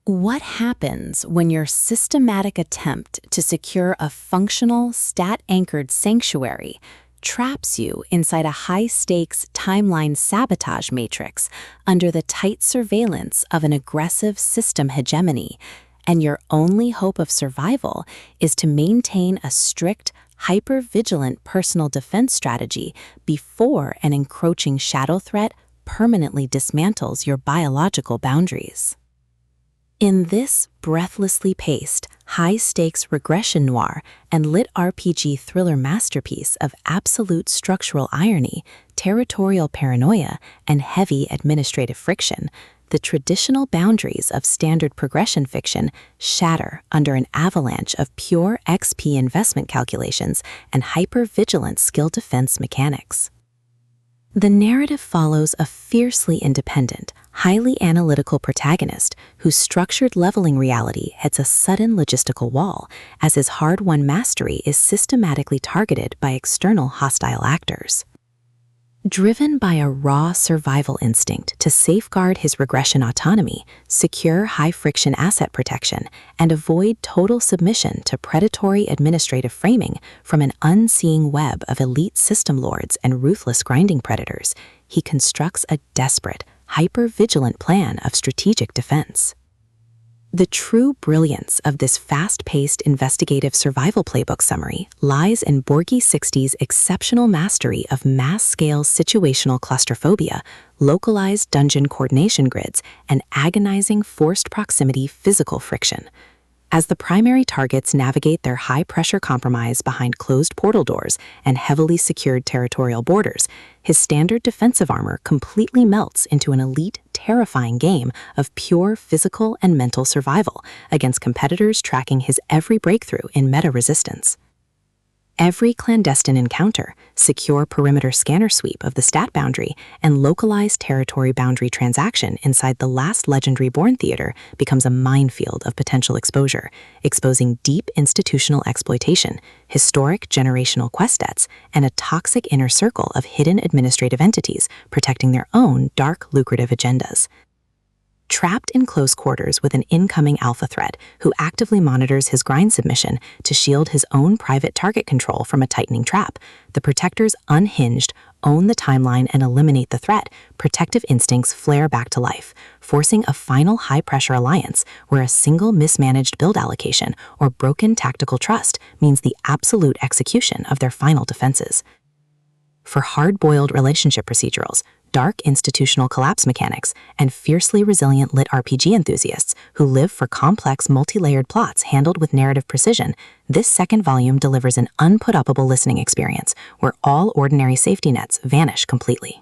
What happens when your systematic attempt to secure a functional, stat-anchored sanctuary traps you inside a high-stakes timeline sabotage matrix under the tight surveillance of an aggressive system hegemony, and your only hope of survival is to maintain a strict, hyper-vigilant personal defense strategy before an encroaching shadow threat permanently dismantles your biological boundaries? In this breathlessly paced, high-stakes regression noir and LitRPG thriller masterpiece of absolute structural irony, territorial paranoia, and heavy administrative friction, the traditional boundaries of standard progression fiction shatter under an avalanche of pure XP investment calculations and hyper-vigilant skill defense mechanics. The narrative follows a fiercely independent, highly analytical protagonist whose structured leveling reality hits a sudden logistical wall as his hard-won mastery is systematically targeted by external hostile actors. Driven by a raw survival instinct to safeguard his regression autonomy, secure high-friction asset protection, and avoid total submission to predatory administrative framing from an unseeing web of elite system lords and ruthless grinding predators, he constructs a desperate, hyper-vigilant plan of strategic defense. The true brilliance of this fast-paced investigative survival playbook summary lies in Borgy60's exceptional mastery of mass-scale situational claustrophobia, localized dungeon coordination grids, and agonizing forced proximity physical friction. As the primary targets navigate their high-pressure compromise behind closed portal doors and heavily secured territorial borders, his standard defensive armor completely melts into an elite, terrifying game of pure physical and mental survival against competitors tracking his every breakthrough in meta-resistance. Every clandestine encounter, secure perimeter scanner sweep of the stat boundary, and localized territory boundary transaction inside the Last Legend Reborn theater becomes a minefield of potential exposure, exposing deep institutional exploitation, historic generational quest debts, and a toxic inner circle of hidden administrative entities protecting their own dark, lucrative agendas. Trapped in close quarters with an incoming alpha threat who actively monitors his grind submission to shield his own private target control from a tightening trap, the Protector's unhinged, own the timeline and eliminate the threat, protective instincts flare back to life, forcing a final high-pressure alliance where a single mismanaged build allocation or broken tactical trust means the absolute execution of their final defenses. For hard-boiled relationship procedurals, dark institutional collapse mechanics, and fiercely resilient LitRPG enthusiasts who live for complex multi-layered plots handled with narrative precision, this second volume delivers an unput-upable listening experience where all ordinary safety nets vanish completely.